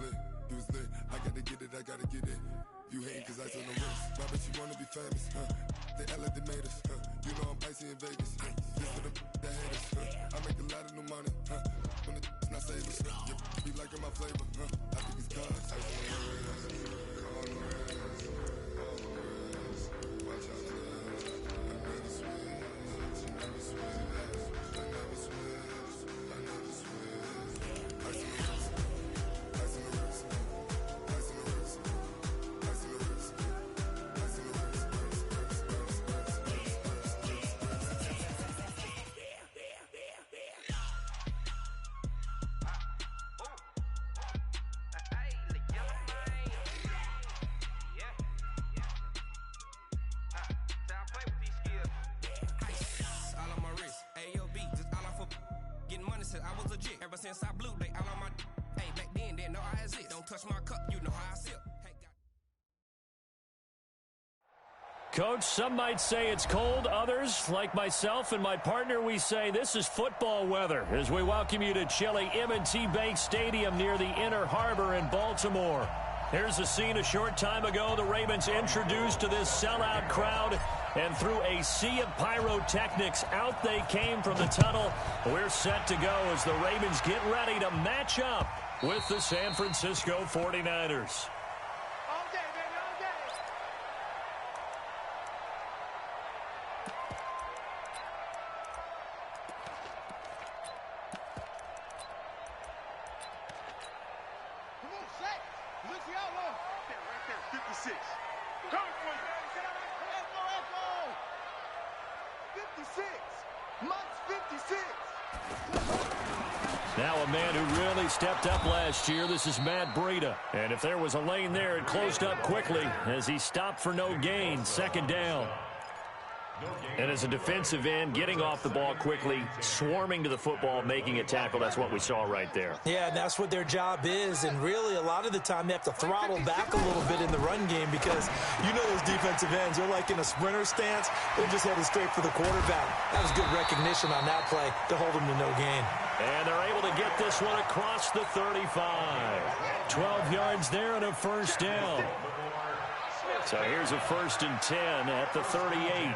lit, you was lit. I gotta get it, I gotta get it. You hating cause ice on the wrist. Why bet you wanna be famous, huh? They act like they made us, huh? You know I'm icy in Vegas, huh? This for the that hate us, huh? I make a lot of new money, huh? When the not save us, you be liking my flavor, huh? I think it's cause ice on the wrist, on the wrist, on the wrist. Watch out for this. I never switch, I never switch, I never switch, I never switch. Ice on the wrist, ice on the wrist, ice on the wrist, ice on the wrist, ice on the wrist, I was legit ever since I blew. They all on my hey back then didn't know I exist. Don't touch my cup, you know how I sip. Hey, Coach, some might say it's cold. Others, like myself and my partner, we say this is football weather as we welcome you to chilly M&T Bank Stadium near the Inner Harbor in Baltimore. Here's a scene a short time ago. The Ravens introduced to this sellout crowd, and through a sea of pyrotechnics, out they came from the tunnel. We're set to go as the Ravens get ready to match up with the San Francisco 49ers. Now a man who really stepped up last year. This is Matt Breida. And if there was a lane there, it closed up quickly as he stopped for no gain. Second down. And as a defensive end, getting off the ball quickly, swarming to the football, making a tackle, that's what we saw right there. Yeah, and that's what their job is. And really, a lot of the time, they have to throttle back a little bit in the run game because you know those defensive ends, they're like in a sprinter stance. They're just headed straight for the quarterback. That was good recognition on that play to hold them to no gain. And they're able to get this one across the 35. 12 yards there and a first down. So here's a 1st and 10 at the 38.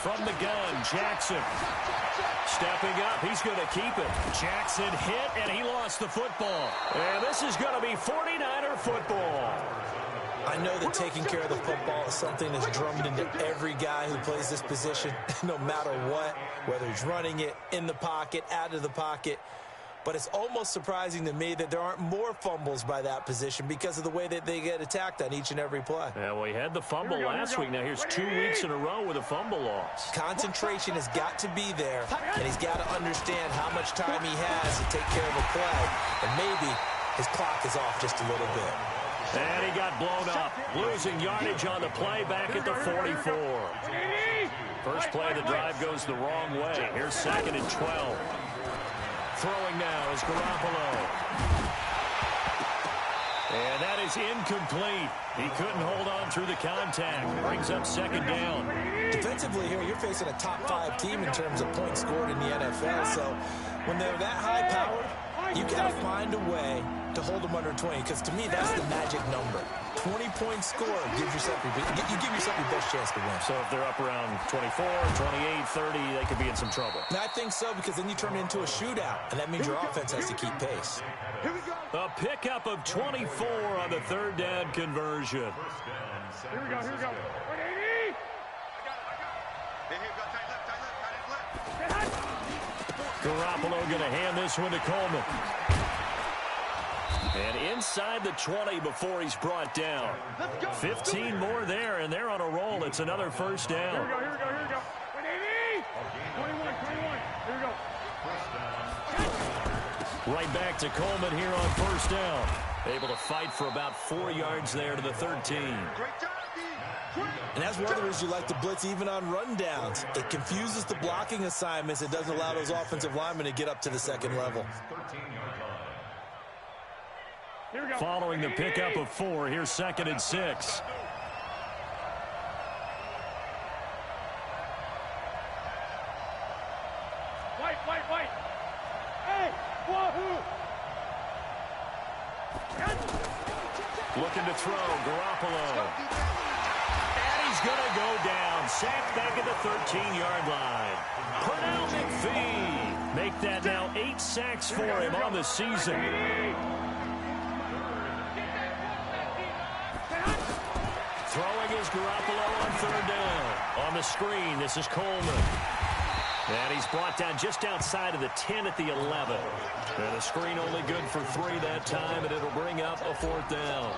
From the gun, Jackson. Stepping up, he's going to keep it. Jackson hit, and he lost the football. And this is going to be 49er football. I know that taking care of the football is something that's drummed into every guy who plays this position, no matter what, whether he's running it, in the pocket, out of the pocket. But it's almost surprising to me that there aren't more fumbles by that position because of the way that they get attacked on each and every play. Yeah, well, he had the fumble last week. Now here's 2 weeks in a row with a fumble loss. Concentration has got to be there, and he's got to understand how much time he has to take care of a play, and maybe his clock is off just a little bit. And he got blown up, losing yardage on the play back at the 44. First play of the drive goes the wrong way. Here's 2nd and 12. Throwing now is Garoppolo. And that is incomplete. He couldn't hold on through the contact. Brings up 2nd down. Defensively here, you're facing a top 5 team in terms of points scored in the NFL. So when they're that high-powered, you got to find a way to hold them under 20, because to me, that's the magic number. 20-point score gives yourself you give yourself your best chance to win. So if they're up around 24, 28, 30, they could be in some trouble. And I think so, because then you turn it into a shootout, and that means your offense has to keep pace. A pickup of 24 on the 3rd down conversion. Here we go, here we go. 180! Tight left. Garoppolo going to hand this one to Coleman. And inside the 20 before he's brought down. 15 more there, and they're on a roll. It's another first down. Here we go. 180! 21. Here we go. Right back to Coleman here on first down. Able to fight for about 4 yards there to the 13. And that's one of the reasons you like to blitz even on rundowns. It confuses the blocking assignments. It doesn't allow those offensive linemen to get up to the second level. Following the pickup of 4, here's 2nd and 6. White. Hey, wahoo! Looking to throw, Garoppolo. And he's going to go down. Sacked back at the 13-yard line. Pernell McPhee. Make that now 8 sacks for him on the season. Throwing is Garoppolo on 3rd down. On the screen, this is Coleman. And he's brought down just outside of the 10 at the 11. And a screen only good for 3 that time, and it'll bring up a 4th down.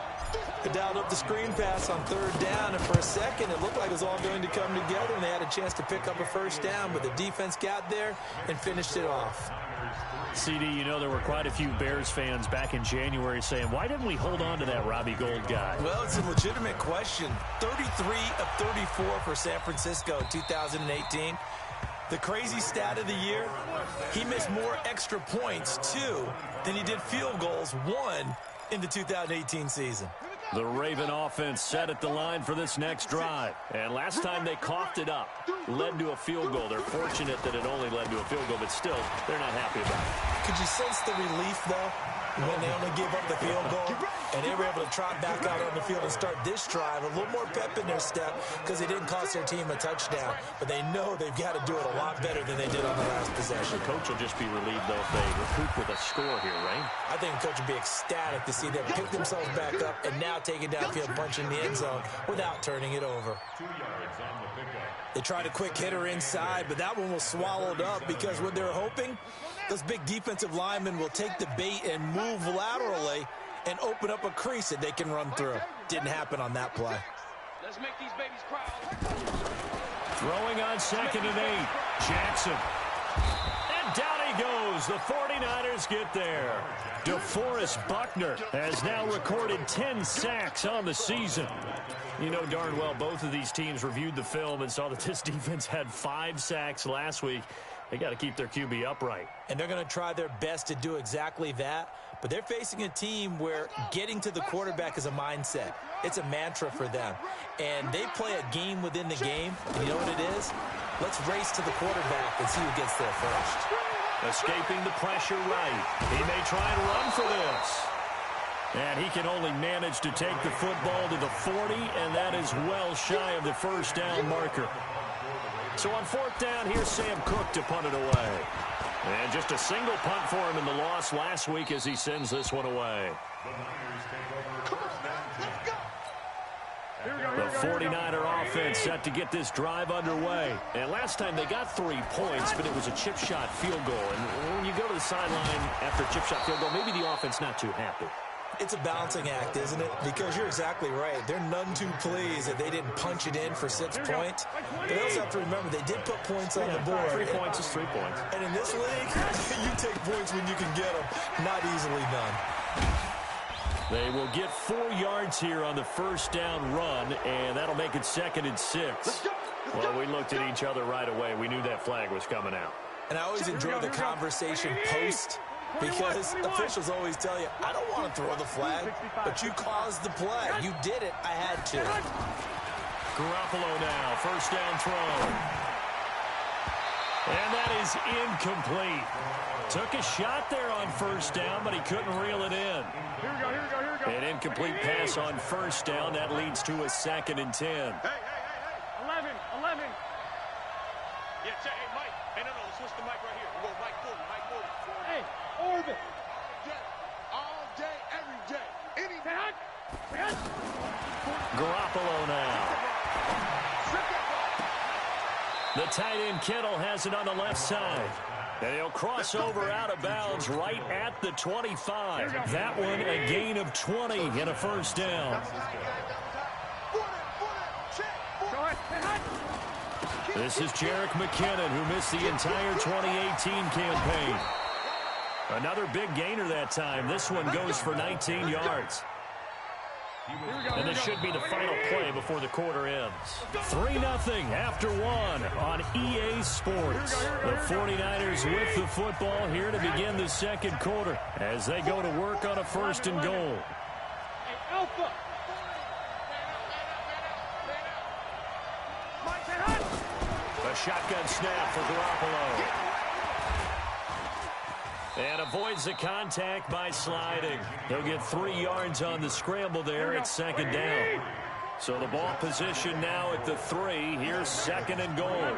They dialed up the screen pass on 3rd down, and for a second it looked like it was all going to come together, and they had a chance to pick up a 1st down, but the defense got there and finished it off. CD, you know there were quite a few Bears fans back in January saying, why didn't we hold on to that Robbie Gould guy? Well, it's a legitimate question. 33 of 34 for San Francisco in 2018. The crazy stat of the year, he missed more extra points, 2, than he did field goals, 1, in the 2018 season. The Raven offense set at the line for this next drive. And last time they coughed it up, led to a field goal. They're fortunate that it only led to a field goal, but still, they're not happy about it. Could you sense the relief, though, when they only gave up the field goal and they were able to trot back out on the field and start this drive? A little more pep in their step because it didn't cost their team a touchdown, but they know they've got to do it a lot better than they did on the last possession. The coach will just be relieved, though, if they recoup with a score here, right? I think the coach would be ecstatic to see them pick themselves back up and now take it downfield, punching the end zone without turning it over. They tried a quick hitter inside, but that one was swallowed up because what they're hoping, those big defensive linemen will take the bait and move laterally and open up a crease that they can run through. Didn't happen on that play. Let's make these babies cry. Throwing on 2nd and 8. Jackson. And down he goes. The 49ers get there. DeForest Buckner has now recorded 10 sacks on the season. You know darn well both of these teams reviewed the film and saw that this defense had 5 sacks last week. They got to keep their QB upright. And they're going to try their best to do exactly that. But they're facing a team where getting to the quarterback is a mindset. It's a mantra for them. And they play a game within the game. And you know what it is? Let's race to the quarterback and see who gets there first. Escaping the pressure right. He may try and run for this. And he can only manage to take the football to the 40, and that is well shy of the 1st down marker. So on 4th down, here's Sam Cook to punt it away. And just a single punt for him in the loss last week as he sends this one away. The 49er offense set to get this drive underway. And last time they got 3 points, but it was a chip shot field goal. And when you go to the sideline after a chip shot field goal, maybe the offense not too happy. It's a balancing act, isn't it? Because you're exactly right. They're none too pleased that they didn't punch it in for 6 points. But they also have to remember they did put points on the board. 3 points is 3 points. And in this league, you take points when you can get them. Not easily done. They will get 4 yards here on the 1st down run, and that'll make it 2nd and 6. Well, we looked at each other right away. We knew that flag was coming out. And I always enjoy the conversation post, because officials always tell you, I don't want to throw the flag, but you caused the play. You did it. I had to. Garoppolo now, 1st down throw. And that is incomplete. Took a shot there on 1st down, but he couldn't reel it in. Here we go. An incomplete pass on 1st down. That leads to a 2nd and 10. Hey. 11. Yeah, hey, Mike. Hey, no, switch the mic right here. We go Mike 40. Hey, orbit. Yeah, all day, every day. Anytime. Garoppolo now. The tight end Kittle has it on the left side. And he'll cross over out of bounds right at the 25. That one a gain of 20 and a 1st down. This is Jerick McKinnon, who missed the entire 2018 campaign. Another big gainer that time. This one goes for 19 yards. And this should be the final play before the quarter ends. 3-0 after 1 on EA Sports. The 49ers with the football here to begin the 2nd quarter as they go to work on a 1st and goal. A shotgun snap for Garoppolo. And avoids the contact by sliding. He'll get 3 yards on the scramble there at second down. So the ball position now at the 3. Here's second and goal.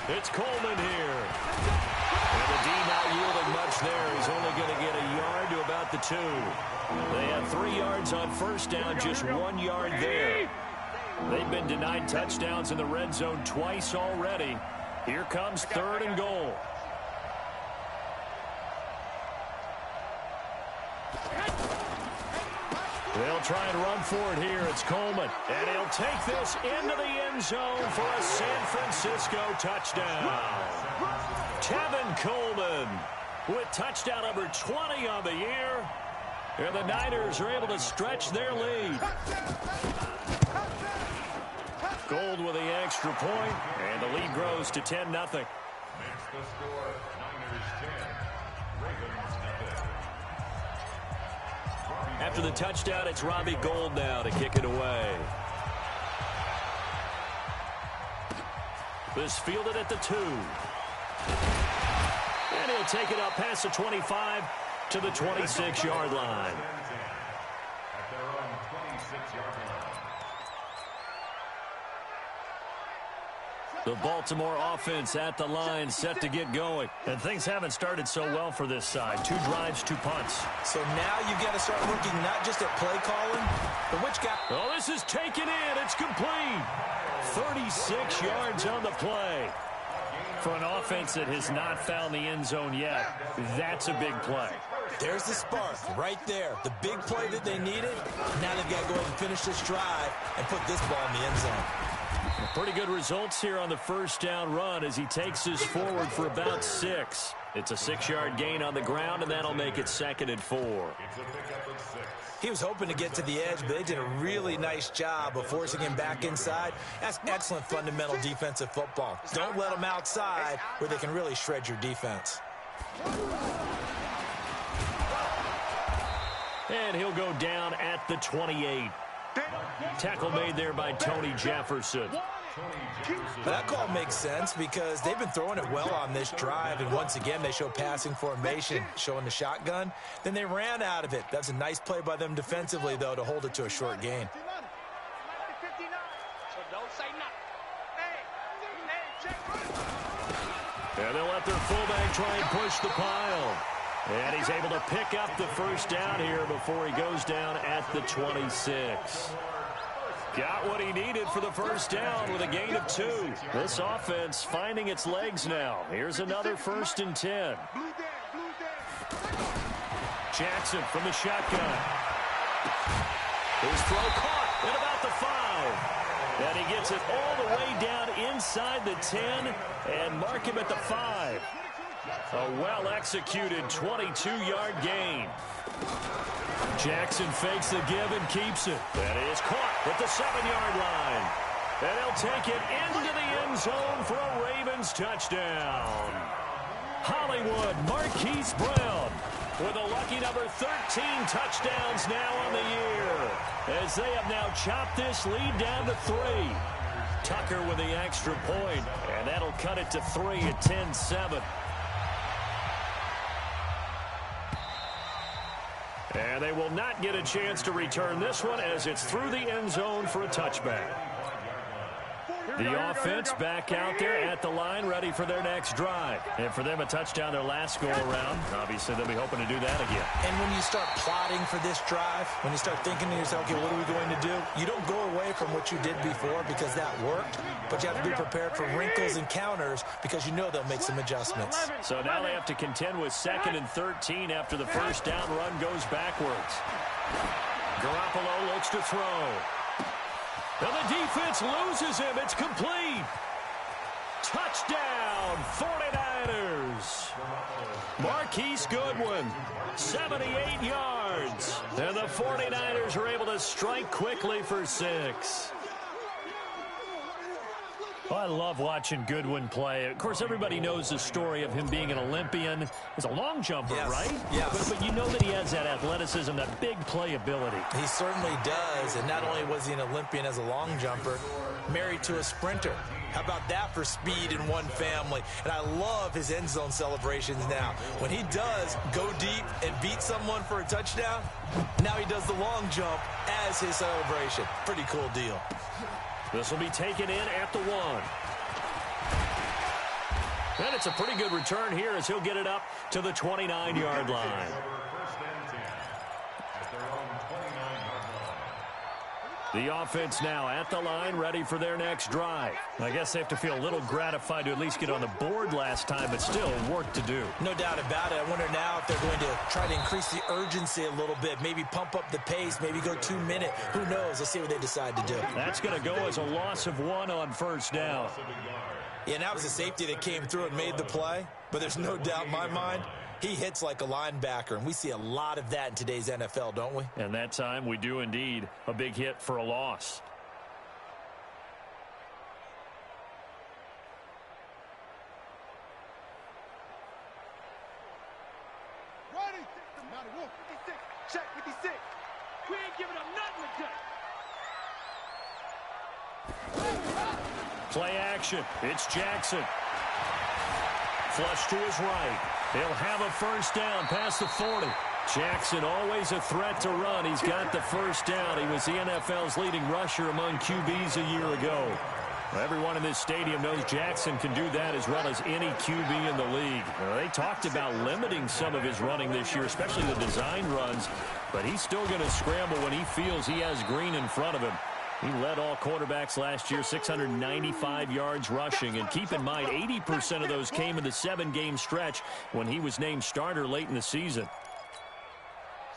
It's Coleman here. And the D not yielding much there. He's only going to get a yard to about the 2. They had 3 yards on first down, just 1 yard there. They've been denied touchdowns in the red zone twice already. Here comes third and goal. They'll try and run for it here. It's Coleman. And he'll take this into the end zone for a San Francisco touchdown. Tevin Coleman with touchdown number 20 on the year. And the Niners are able to stretch their lead. Gold with the extra point, and the lead grows to 10-0. Makes the score Niners 10, Ravens nothing. After the touchdown, it's Robbie Gould now to kick it away. This fielded at the 2. And he'll take it up past the 25 to the 26-yard line. At their own 26-yard line. The Baltimore offense at the line, set to get going. And things haven't started so well for this side. 2 drives, 2 punts. So now you've got to start looking not just at play calling, but which guy. Oh, this is taken in. It's complete. 36 yards on the play. For an offense that has not found the end zone yet, that's a big play. There's the spark right there. The big play that they needed. Now they've got to go ahead and finish this drive and put this ball in the end zone. Pretty good results here on the first down run as he takes this forward for about 6. It's a 6-yard gain on the ground, and that'll make it 2nd and 4. It's a pickup of 6. He was hoping to get to the edge, but they did a really nice job of forcing him back inside. That's excellent fundamental defensive football. Don't let them outside where they can really shred your defense. And he'll go down at the 28. Tackle made there by Tony Jefferson. That call makes sense because they've been throwing it well on this drive, and once again they show passing formation, showing the shotgun. Then they ran out of it. That's a nice play by them defensively, though, to hold it to a short gain. And they'll let their fullback try and push the pile. And he's able to pick up the first down here before he goes down at the 26. Got what he needed for the first down with a gain of 2. This offense finding its legs now. Here's another 1st and 10. Jackson from the shotgun. His throw caught at about the 5. And he gets it all the way down inside the 10 and mark him at the 5. A well-executed 22-yard gain. Jackson fakes the give and keeps it. That is caught at the 7-yard line. And he'll take it into the end zone for a Ravens touchdown. Hollywood Marquise Brown with a lucky number 13 touchdowns now on the year, as they have now chopped this lead down to 3. Tucker with the extra point, and that'll cut it to 3 at 10-7. And they will not get a chance to return this one as it's through the end zone for a touchback. The offense back out there at the line, ready for their next drive. And for them, a touchdown their last go-around. Obviously, they'll be hoping to do that again. And when you start plotting for this drive, when you start thinking to yourself, okay, what are we going to do? You don't go away from what you did before because that worked, but you have to be prepared for wrinkles and counters because you know they'll make some adjustments. So now they have to contend with 2nd and 13 after the first down run goes backwards. Garoppolo looks to throw. And the defense loses him. It's complete. Touchdown, 49ers. Marquise Goodwin, 78 yards. And the 49ers are able to strike quickly for 6. Well, I love watching Goodwin play. Of course, everybody knows the story of him being an Olympian. He's a long jumper, yes, right? Yes. But you know that he has that athleticism, that big playability. He certainly does. And not only was he an Olympian as a long jumper, married to a sprinter. How about that for speed in one family? And I love his end zone celebrations now. When he does go deep and beat someone for a touchdown, now he does the long jump as his celebration. Pretty cool deal. This will be taken in at the 1. And it's a pretty good return here as he'll get it up to the 29-yard line. The offense now at the line, ready for their next drive. I guess they have to feel a little gratified to at least get on the board last time, but still work to do. No doubt about it. I wonder now if they're going to try to increase the urgency a little bit, maybe pump up the pace, maybe go 2-minute. Who knows? Let's see what they decide to do. That's going to go as a loss of 1 on first down. Yeah, and that was a safety that came through and made the play, but there's no doubt in my mind, he hits like a linebacker, and we see a lot of that in today's NFL, don't we? And that time we do indeed. A big hit for a loss. Ready? Not a wolf. 56. Check 56. We ain't giving up nothing today. Play action. It's Jackson. Flush to his right. He'll have a first down past the 40. Jackson always a threat to run. He's got the first down. He was the NFL's leading rusher among QBs a year ago. Everyone in this stadium knows Jackson can do that as well as any QB in the league. They talked about limiting some of his running this year, especially the design runs, but he's still going to scramble when he feels he has green in front of him. He led all quarterbacks last year, 695 yards rushing. And keep in mind, 80% of those came in the 7-game stretch when he was named starter late in the season.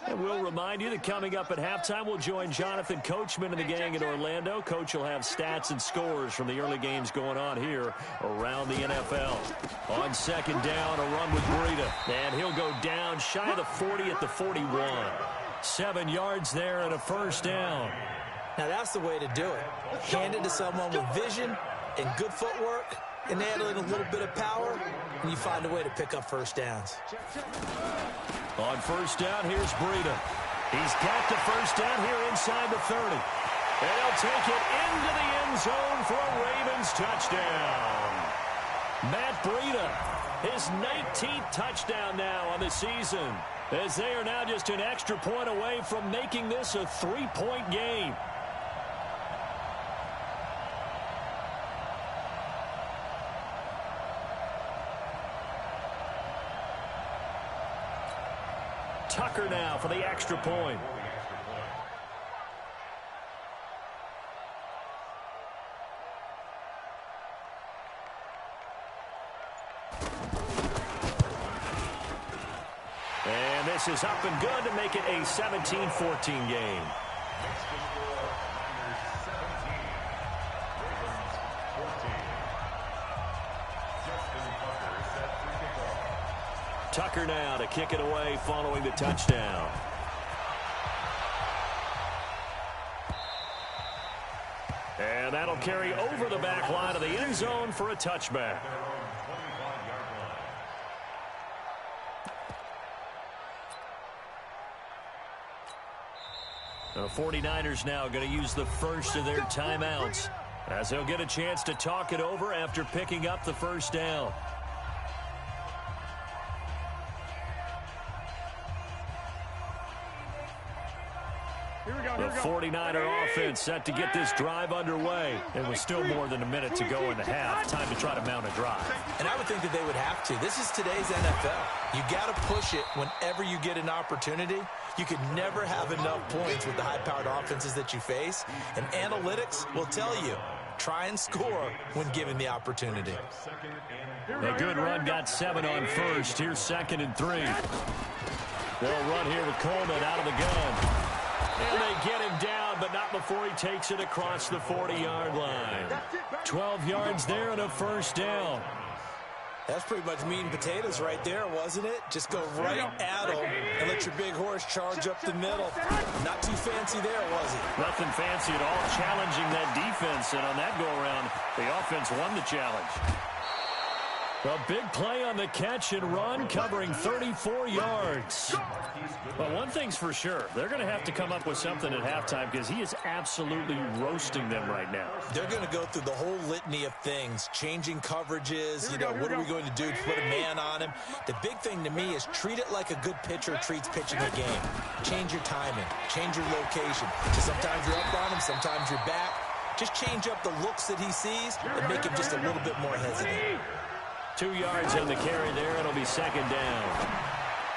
And we'll remind you that coming up at halftime, we'll join Jonathan Coachman and the gang in Orlando. Coach will have stats and scores from the early games going on here around the NFL. On second down, a run with Breida. And he'll go down shy of the 40 at the 41. 7 yards there and a first down. Now, that's the way to do it. Hand it to someone with vision and good footwork, and add in a little bit of power, and you find a way to pick up first downs. On first down, here's Breida. He's got the first down here inside the 30. And he'll take it into the end zone for a Ravens touchdown. Matt Breida, his 19th touchdown now on the season, as they are now just an extra point away from making this a 3-point game. Tucker now for the extra point. And this is up and good to make it a 17-14 game. Tucker now to kick it away following the touchdown. And that'll carry over the back line of the end zone for a touchback. The 49ers now going to use the first of their timeouts as they'll get a chance to talk it over after picking up the first down. The 49er offense set to get this drive underway. It was still more than a minute to go in the half. Time to try to mount a drive. And I would think that they would have to. This is today's NFL. You got to push it whenever you get an opportunity. You could never have enough points with the high-powered offenses that you face. And analytics will tell you, try and score when given the opportunity. A good run got 7 on first. Here's 2nd and 3. They'll run here with Coleman out of the gun. And they get him down, but not before he takes it across the 40-yard line. 12 yards there and a first down. That's pretty much meat and potatoes right there, wasn't it? Just go right at him and let your big horse charge up the middle. Not too fancy there, was it? Nothing fancy at all, challenging that defense. And on that go-around, the offense won the challenge. A big play on the catch and run, covering 34 yards. Well, one thing's for sure. They're going to have to come up with something at halftime because he is absolutely roasting them right now. They're going to go through the whole litany of things, changing coverages, what are we going to do to put a man on him? The big thing to me is treat it like a good pitcher treats pitching a game. Change your timing, change your location. So sometimes you're up on him, sometimes you're back. Just change up the looks that he sees and make him just a little bit more hesitant. 2 yards on the carry there. It'll be second down.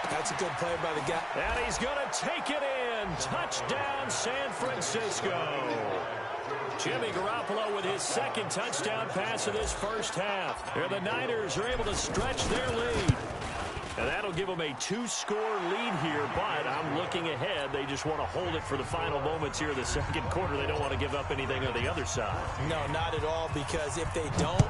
That's a good play by the guy. And he's going to take it in. Touchdown, San Francisco. Jimmy Garoppolo with his second touchdown pass of this first half. Here the Niners are able to stretch their lead. And that'll give them a 2-score lead here, but I'm looking ahead. They just want to hold it for the final moments here of the second quarter. They don't want to give up anything on the other side. No, not at all, because if they don't,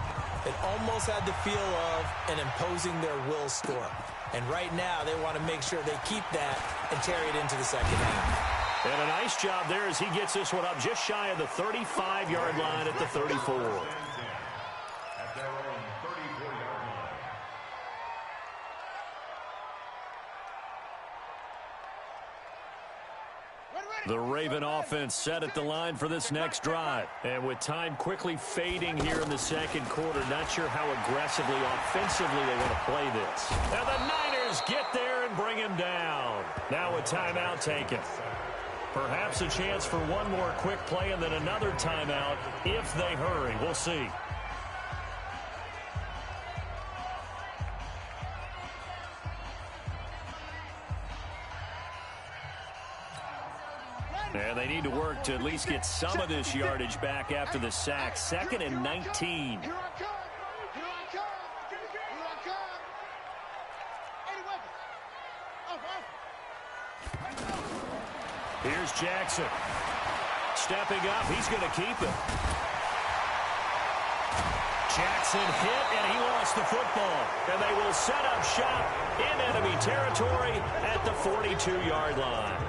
it almost had the feel of an imposing their will score. And right now, they want to make sure they keep that and carry it into the second half. And a nice job there as he gets this one up just shy of the 35-yard line at the 34. At their own 34-yard line. The Raven offense set at the line for this next drive. And with time quickly fading here in the second quarter, not sure how aggressively, offensively they want to play this. And the Niners get there and bring him down. Now a timeout taken. Perhaps a chance for one more quick play and then another timeout if they hurry. We'll see. And they need to work to at least get some of this yardage back after the sack. 2nd and 19. Here's Jackson. Stepping up, he's going to keep it. Jackson hit, and he lost the football. And they will set up shop in enemy territory at the 42-yard line.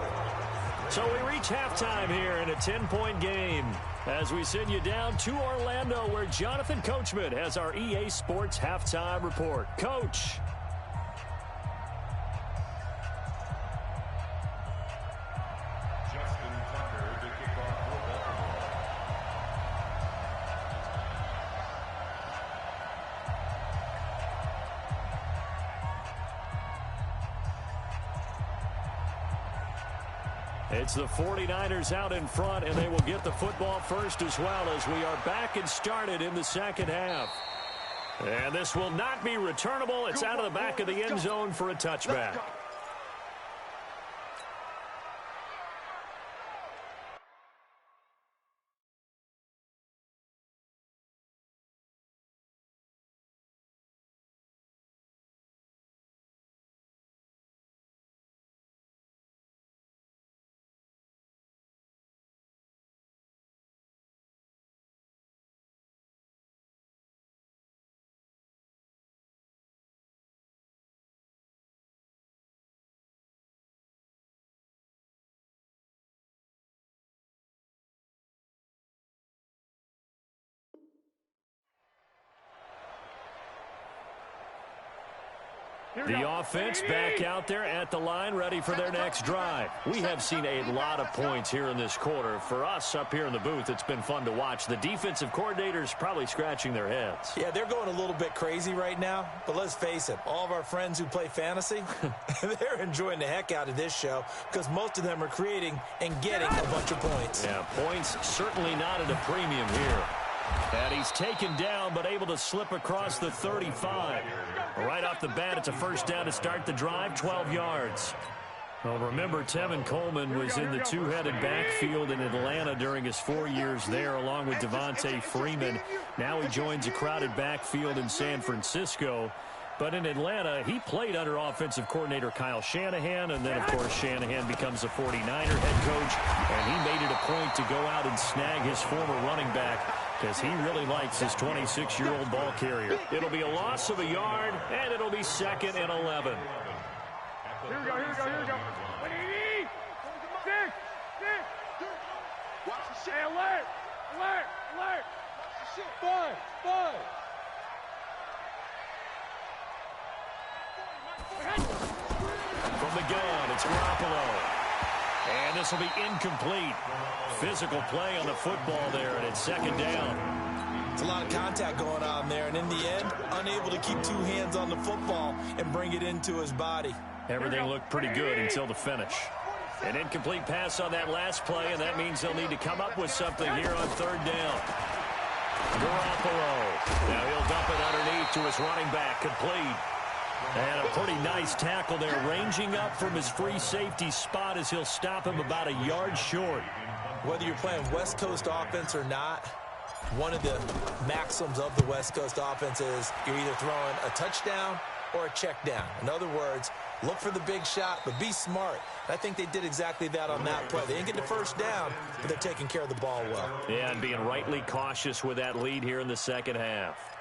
So we reach halftime here in a 10-point game as we send you down to Orlando where Jonathan Coachman has our EA Sports halftime report. Coach. Justin Tucker to kick off for Baltimore. It's the 49ers out in front, and they will get the football first as well as we are back and started in the second half. And this will not be returnable. It's out of the back of the end zone for a touchback. The offense back out there at the line, ready for their next drive. We have seen a lot of points here in this quarter. For us up here in the booth, it's been fun to watch. The defensive coordinators probably scratching their heads. Yeah, they're going a little bit crazy right now. But let's face it, all of our friends who play fantasy, they're enjoying the heck out of this show because most of them are creating and getting a bunch of points. Yeah, points certainly not at a premium here. And he's taken down, but able to slip across the 35. Right off the bat, it's a first down to start the drive, 12 yards. Well, remember, Tevin Coleman was in the two-headed backfield in Atlanta during his 4 years there, along with Devontae Freeman. Now he joins a crowded backfield in San Francisco. But in Atlanta, he played under offensive coordinator Kyle Shanahan, and then, of course, Shanahan becomes a 49er head coach, and he made it a point to go out and snag his former running back because he really likes his 26-year-old ball carrier. It'll be a loss of a yard, and it'll be 2nd and 11. Here we go. What do you need? Six. Watch the shit. Hey, alert. 5. It's Garoppolo. And this will be incomplete. Physical play on the football there, and it's second down. It's a lot of contact going on there, and in the end, unable to keep two hands on the football and bring it into his body. Everything looked pretty good until the finish. An incomplete pass on that last play, and that means they'll need to come up with something here on third down. Garoppolo. Now he'll dump it underneath to his running back. Complete. And a pretty nice tackle there, ranging up from his free safety spot as he'll stop him about a yard short. Whether you're playing West Coast offense or not, one of the maxims of the West Coast offense is you're either throwing a touchdown or a check down. In other words, look for the big shot, but be smart. I think they did exactly that on that play. They didn't get the first down, but they're taking care of the ball well. Yeah, and being rightly cautious with that lead here in the second half.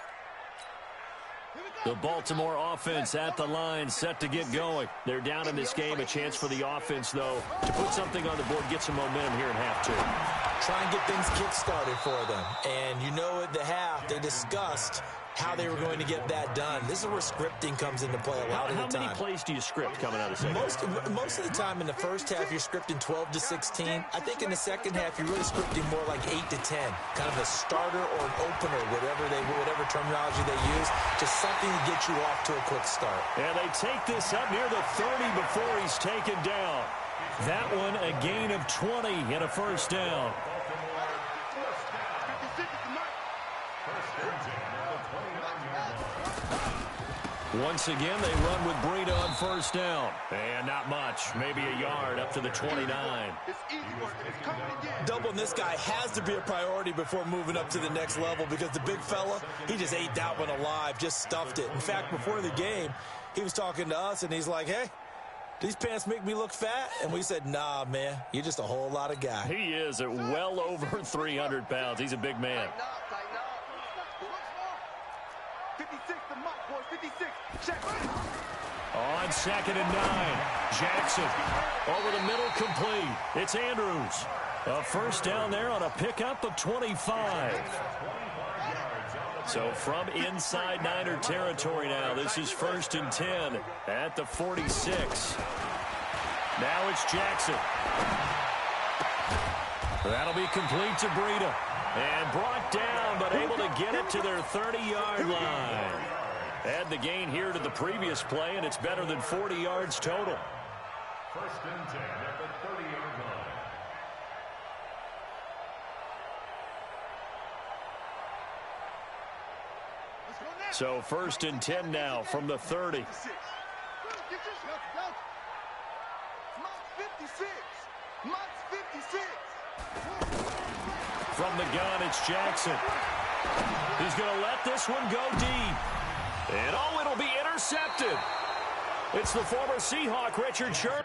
The Baltimore offense at the line, set to get going. They're down in this game. A chance for the offense, though, to put something on the board, get some momentum here in half two. Try and get things kick-started for them. And you know at the half, they discussed how they were going to get that done. This is where scripting comes into play a lot of the time. How many plays do you script coming out of the second half? Most of the time in the first half, you're scripting 12 to 16. I think in the second half, you're really scripting more like 8 to 10. Kind of a starter or an opener, whatever terminology they use. Just something to get you off to a quick start. And they take this up near the 30 before he's taken down. That one, a gain of 20 and a first down. Once again, they run with Breida on first down. And not much. Maybe a yard up to the 29. Doubling this guy has to be a priority before moving up to the next level because the big fella, he just ate that one alive, just stuffed it. In fact, before the game, he was talking to us, and he's like, hey, these pants make me look fat? And we said, nah, man, you're just a whole lot of guy. He is at well over 300 pounds. He's a big man. 56, the mark, boys, 56. Check. On 2nd and 9. Jackson over the middle, complete. It's Andrews. A first down there on a pickup of 25. So from inside Niner territory now, this is 1st and 10 at the 46. Now it's Jackson. That'll be complete to Breida. And brought down, but able to get it to their 30-yard line. Add the gain here to the previous play, and it's better than 40 yards total. 1st and 10 at the 30-yard line. So 1st and 10 now from the 30. Get your Mott's 56. Mott's 56. From the gun, it's Jackson. He's going to let this one go deep. And, oh, it'll be intercepted. It's the former Seahawk, Richard Sherman.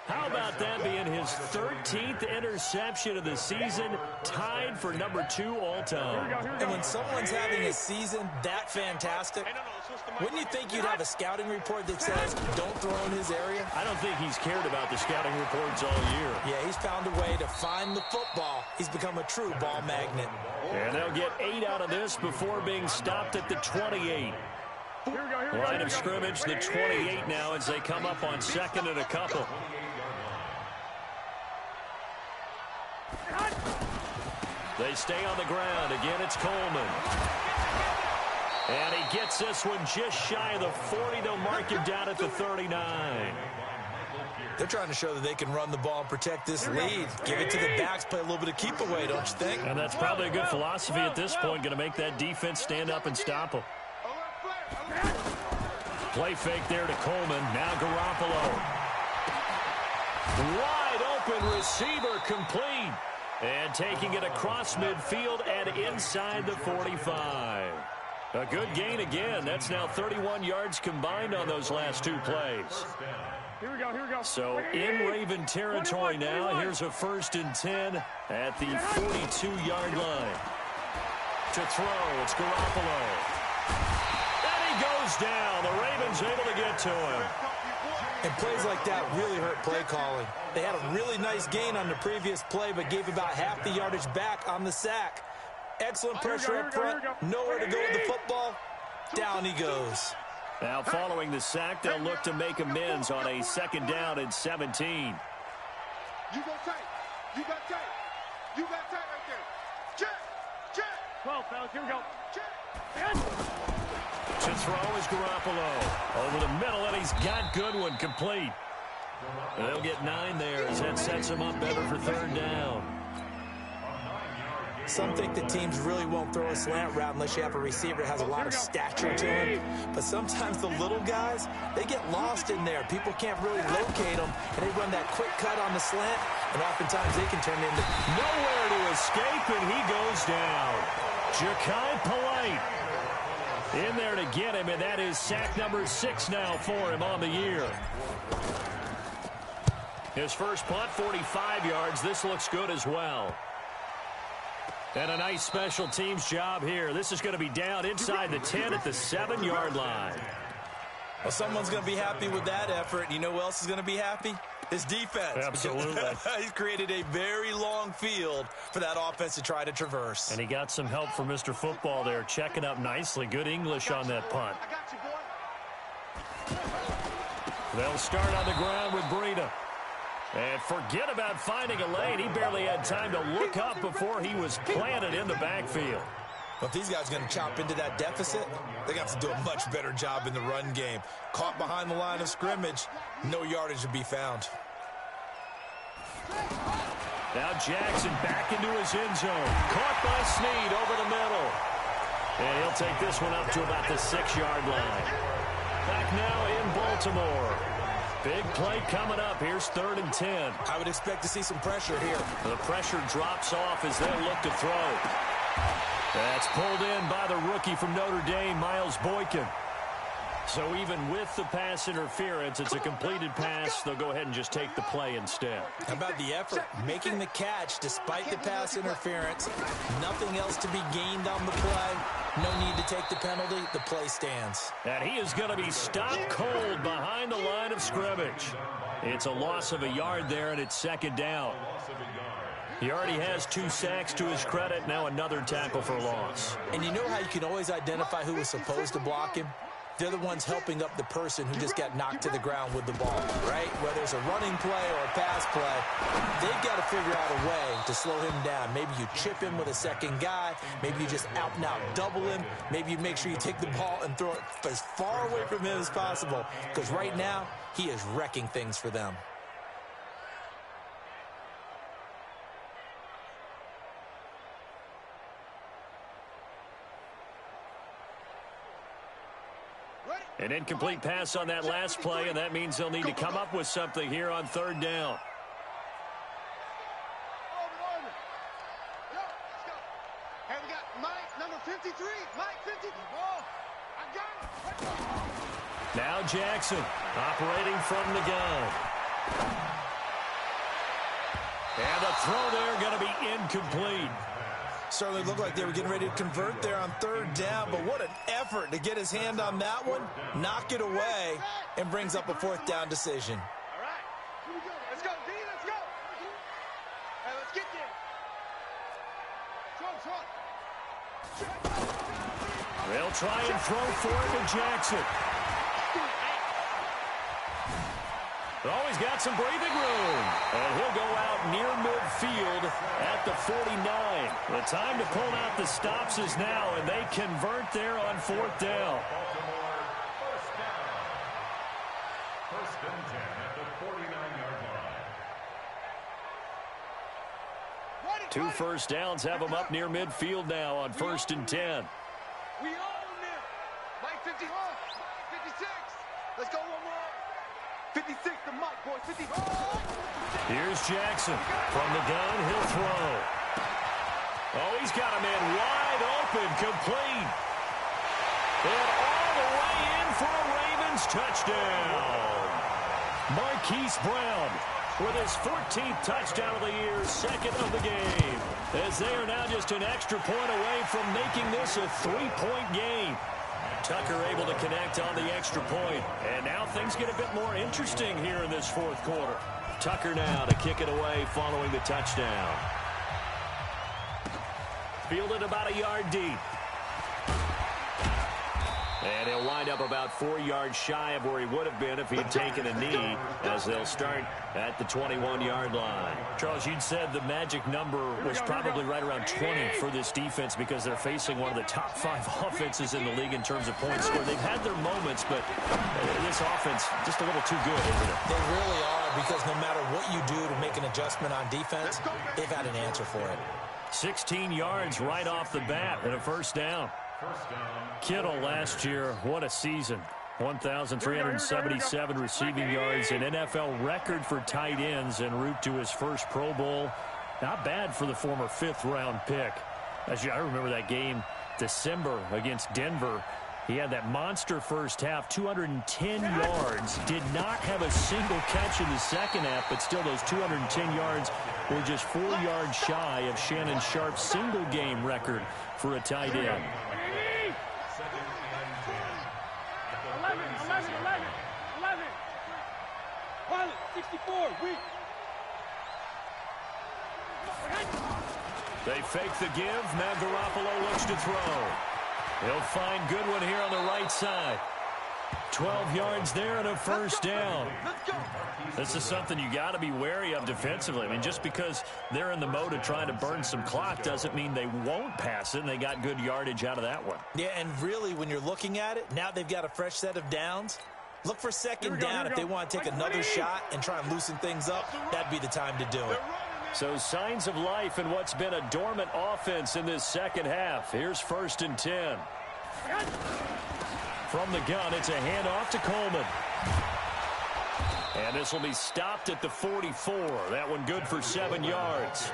How about that being his 13th interception of the season, tied for number 2 all-time. And when someone's having a season that fantastic, wouldn't you think you'd have a scouting report that says, don't throw in his area? I don't think he's cared about the scouting reports all year. Yeah, he's found a way to find the football. He's become a true ball magnet. And they'll get 8 out of this before being stopped at the 28. Line of scrimmage, the 28 now as they come up on 2nd and a couple. They stay on the ground. Again, it's Coleman. And he gets this one just shy of the 40. They'll mark him down at the 39. They're trying to show that they can run the ball and protect this lead. Give it to the backs, play a little bit of keep away, don't you think? And that's probably a good philosophy at this point, going to make that defense stand up and stop them. Play fake there to Coleman. Now Garoppolo. Wide open receiver, complete. And taking it across midfield and inside the 45. A good gain again. That's now 31 yards combined on those last 2 plays. So in Raven territory now. Here's a 1st and 10 at the 42-yard line. To throw, it's Garoppolo. And he goes down. The Ravens able to get to him. And plays like that really hurt play calling. They had a really nice gain on the previous play, but gave about half the yardage back on the sack. Excellent pressure up front. Nowhere to go with the football. Down he goes. Now following the sack, they'll look to make amends on a 2nd down and 17. You go tight. You got tight. You got tight right there. Check. 12, fellas. Here we go. Check. To throw is Garoppolo. Over the middle, and he's got Goodwin complete. They'll get 9 there as that sets him up better for 3rd down. Some think the teams really won't throw a slant route unless you have a receiver that has a lot of stature to him. But sometimes the little guys, they get lost in there. People can't really locate them, and they run that quick cut on the slant, and oftentimes they can turn into nowhere to escape, and he goes down. Ja'Kai Polite in there to get him, and that is sack number 6 now for him on the year. His first punt, 45 yards. This looks good as well. And a nice special teams job here. This is going to be down inside the 10 at the 7-yard line. Well, someone's going to be happy with that effort. You know who else is going to be happy? His defense. Absolutely. He's created a very long field for that offense to try to traverse. And he got some help from Mr. Football there, checking up nicely. Good English on that punt. I got you, boy. They'll start on the ground with Breida. And forget about finding a lane. He barely had time to look up before he was planted in the backfield. But these guys are going to chop into that deficit. They got to do a much better job in the run game. Caught behind the line of scrimmage, no yardage to be found. Now Jackson back into his end zone. Caught by Snead over the middle. And he'll take this one up to about the 6-yard line. Back now in Baltimore. Big play coming up. Here's 3rd and 10. I would expect to see some pressure here. The pressure drops off as they'll look to throw. That's pulled in by the rookie from Notre Dame, Miles Boykin. So even with the pass interference, it's a completed pass. They'll go ahead and just take the play instead. How about the effort? Making the catch despite the pass interference. Nothing else to be gained on the play. No need to take the penalty. The play stands. And he is going to be stopped cold behind the line of scrimmage. It's a loss of a yard there, and it's 2nd down. He already has 2 sacks to his credit. Now another tackle for loss. And you know how you can always identify who was supposed to block him? They're the ones helping up the person who just got knocked to the ground with the ball, right? Whether it's a running play or a pass play, they've got to figure out a way to slow him down. Maybe you chip him with a second guy. Maybe you just out and out double him. Maybe you make sure you take the ball and throw it as far away from him as possible, because right now he is wrecking things for them. An incomplete pass on that last play, and that means they'll need to come up with something here on 3rd down. Hey, we got Mike, number 53. Mike, 53. I got it. Now Jackson operating from the gun. And the throw there going to be incomplete. Certainly looked like they were getting ready to convert there on 3rd down, but what an effort to get his hand on that one, knock it away, and brings up a 4th down decision. All right. Here we go. Let's go, D. Let's go. Hey, let's get there. They'll try and throw for it to Jackson. Oh, he's got some breathing room. And he'll go out near midfield at the 49. The time to pull out the stops is now, and they convert there on 4th down. First and 10 at the 49-yard line. 2 first downs have them up near midfield now on 1st and 10. We own it. Mike 51. 56. Let's go one more. 56 to Mike, boy. 54. Here's Jackson. From the gun, he'll throw. Oh, he's got a man wide open, complete. And all the way in for a Ravens touchdown. Marquise Brown with his 14th touchdown of the year, second of the game, as they are now just an extra point away from making this a 3-point game. Tucker able to connect on the extra point, and now things get a bit more interesting here in this fourth quarter. Tucker now to kick it away following the touchdown. Fielded about a yard deep. And he'll wind up about 4 yards shy of where he would have been if he had taken a knee, as they'll start at the 21-yard line. Charles, you'd said the magic number was probably right around 20 for this defense because they're facing one of the top 5 offenses in the league in terms of points scored. They've had their moments, but this offense just a little too good, isn't it? They really are, because no matter what you do to make an adjustment on defense, they've had an answer for it. 16 yards right off the bat and a first down. Kittle last year, what a season. 1,377 receiving yards, an NFL record for tight ends en route to his first Pro Bowl. Not bad for the former 5th-round pick. I remember that game, December, against Denver. He had that monster first half, 210 yards. Did not have a single catch in the second half, but still those 210 yards were just 4 yards shy of Shannon Sharp's single-game record for a tight end. 64, weak. They fake the give. Now Garoppolo looks to throw. He'll find Goodwin here on the right side. 12 yards there and a first down. This is something you got to be wary of defensively. I mean, just because they're in the mode of trying to burn some clock doesn't mean they won't pass it, and they got good yardage out of that one. Yeah, and really, when you're looking at it, now they've got a fresh set of downs. Look for second down if they want to take another shot and try and loosen things up. That'd be the time to do it. So signs of life in what's been a dormant offense in this second half. Here's 1st and 10. From the gun, it's a handoff to Coleman. And this will be stopped at the 44. That one good for 7 yards.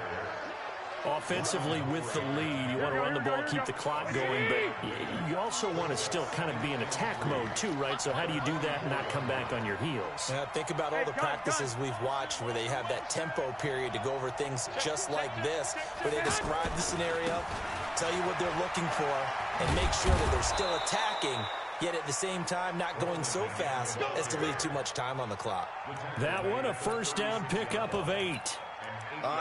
Offensively with the lead, you want to run the ball, keep the clock going, but you also want to still kind of be in attack mode too, right? So how do you do that and not come back on your heels? Yeah, think about all the practices we've watched where they have that tempo period to go over things just like this, where they describe the scenario, tell you what they're looking for, and make sure that they're still attacking, yet at the same time not going so fast as to leave too much time on the clock. That one, a first down pickup of 8.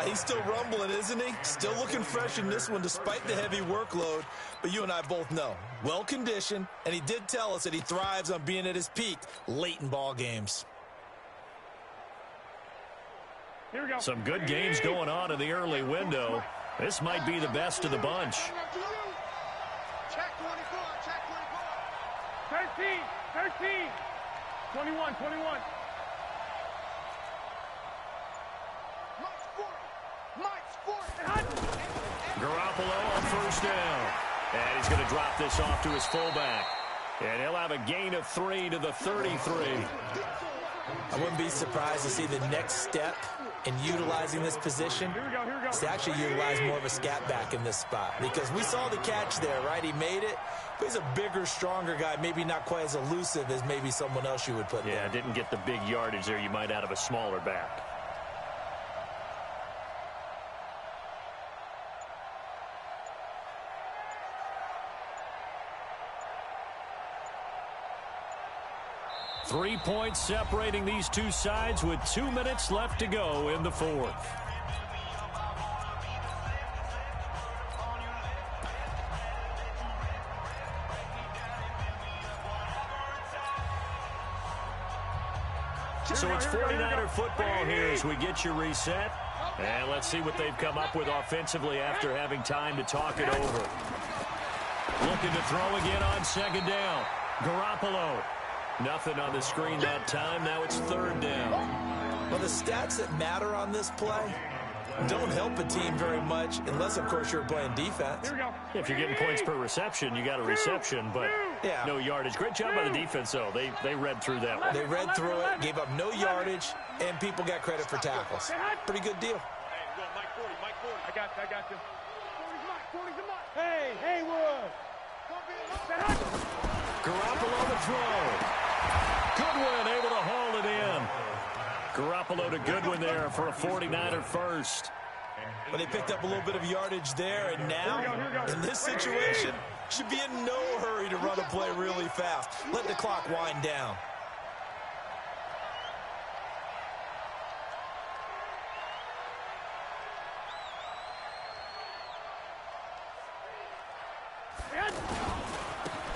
He's still rumbling, isn't he? Still looking fresh in this one despite the heavy workload. But you and I both know, well-conditioned, and he did tell us that he thrives on being at his peak late in ball games. Here we go. Some good games going on in the early window. This might be the best of the bunch. Check 24, check 24. 13, 21. Garoppolo on first down. And he's going to drop this off to his fullback. And he'll have a gain of 3 to the 33. I wouldn't be surprised to see the next step in utilizing this position is to actually utilize more of a scat back in this spot. Because we saw the catch there, right? He made it. But he's a bigger, stronger guy, maybe not quite as elusive as maybe someone else you would put there. Yeah, didn't get the big yardage there you might out of a smaller back. Three points separating these two sides with 2 minutes left to go in the fourth. So it's 49er football here as we get you reset. And let's see what they've come up with offensively after having time to talk it over. Looking to throw again on second down. Garoppolo. Nothing on the screen that time. Now it's third down. Well, the stats that matter on this play don't help a team very much unless, of course, you're playing defense. If you're getting points per reception, you got a reception, but no yardage. Great job by the defense, though. They read through that one. They read through it, gave up no yardage, and people got credit for tackles. Pretty good deal. Mike 40. I got you. 40's the Mike. Hey, Haywood. Garoppolo to throw. Goodwin able to haul it in. Garoppolo to Goodwin there for a 49er first. But they picked up a little bit of yardage there, and now, in this situation, should be in no hurry to run a play really fast. Let the clock wind down.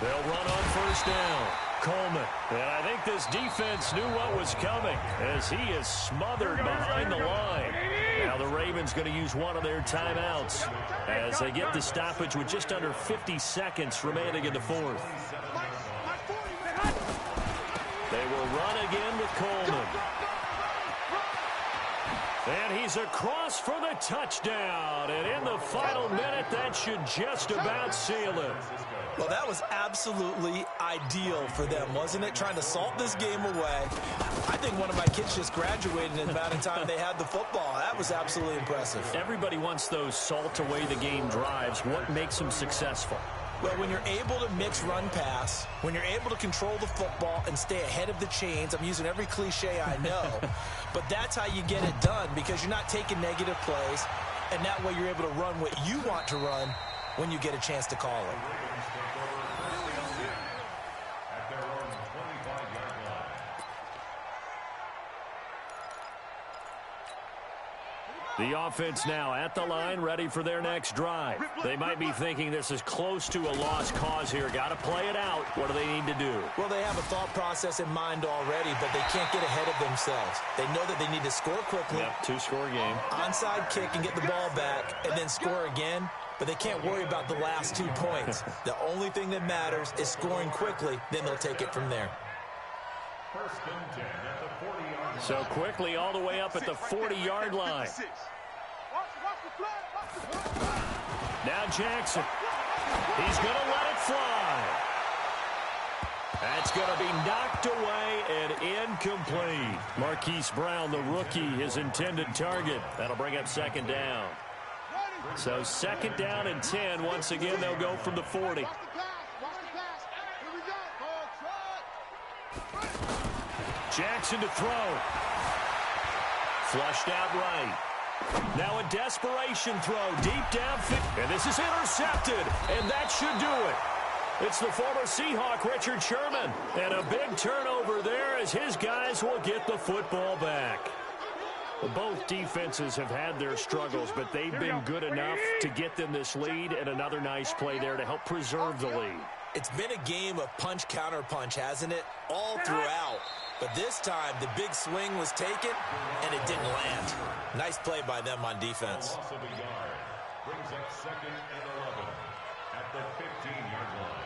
They'll run on first down. Coleman. And I think this defense knew what was coming as he is smothered behind the line. Now the Ravens going to use one of their timeouts as they get the stoppage with just under 50 seconds remaining in the fourth. They will run again with Coleman. And he's across for the touchdown. And in the final minute, that should just about seal it. Well, that was absolutely ideal for them, wasn't it? Trying to salt this game away. I think one of my kids just graduated in the amount of time they had the football. That was absolutely impressive. Everybody wants those salt away the game drives. What makes them successful? Well, when you're able to mix run-pass, when you're able to control the football and stay ahead of the chains, I'm using every cliche I know, but that's how you get it done because you're not taking negative plays, and that way you're able to run what you want to run when you get a chance to call it. The offense now at the line, ready for their next drive. They might be thinking this is close to a lost cause here. Got to play it out. What do they need to do? Well, they have a thought process in mind already, but they can't get ahead of themselves. They know that they need to score quickly. Yep, two-score game. Onside kick and get the ball back and then score again, but they can't worry about the last 2 points. The only thing that matters is scoring quickly, then they'll take it from there. First and 10 at the 40-yard line. So quickly all the way up at the 40-yard line. Now Jackson. He's going to let it fly. That's going to be knocked away and incomplete. Marquise Brown, the rookie, his intended target. That'll bring up second down. So second down and 10. Once again, they'll go from the 40. Jackson to throw. Flushed out right. Now a desperation throw deep downfield. And this is intercepted. And that should do it. It's the former Seahawk, Richard Sherman. And a big turnover there as his guys will get the football back. Both defenses have had their struggles, but they've been good enough to get them this lead, and another nice play there to help preserve the lead. It's been a game of punch-counter-punch, hasn't it? All throughout. But this time, the big swing was taken, and it didn't land. Nice play by them on defense. Loss of a yard brings up second and 11 at the 15-yard line.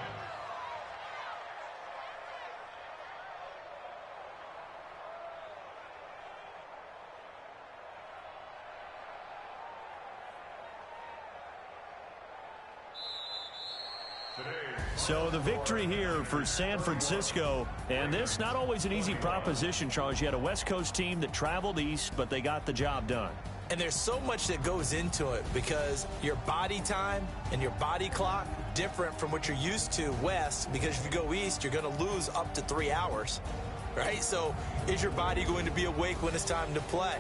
So the victory here for San Francisco, and this not always an easy proposition, Charles. You had a West Coast team that traveled east, but they got the job done. And there's so much that goes into it because your body time and your body clock different from what you're used to west, because if you go east, you're going to lose up to 3 hours, right? So is your body going to be awake when it's time to play?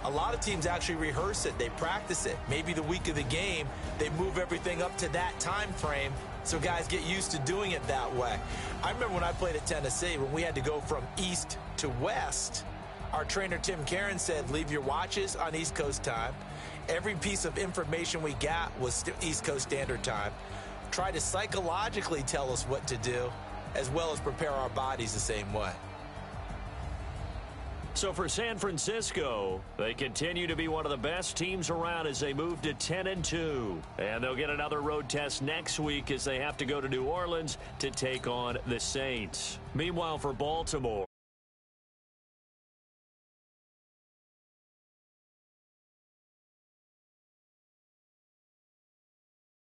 A lot of teams actually rehearse it. They practice it. Maybe the week of the game, they move everything up to that time frame so guys get used to doing it that way. I remember when I played at Tennessee, when we had to go from east to west, our trainer Tim Karen said, leave your watches on East Coast time. Every piece of information we got was East Coast Standard Time. Try to psychologically tell us what to do, as well as prepare our bodies the same way. So for San Francisco, they continue to be one of the best teams around as they move to 10-2. And they'll get another road test next week as they have to go to New Orleans to take on the Saints. Meanwhile, for Baltimore,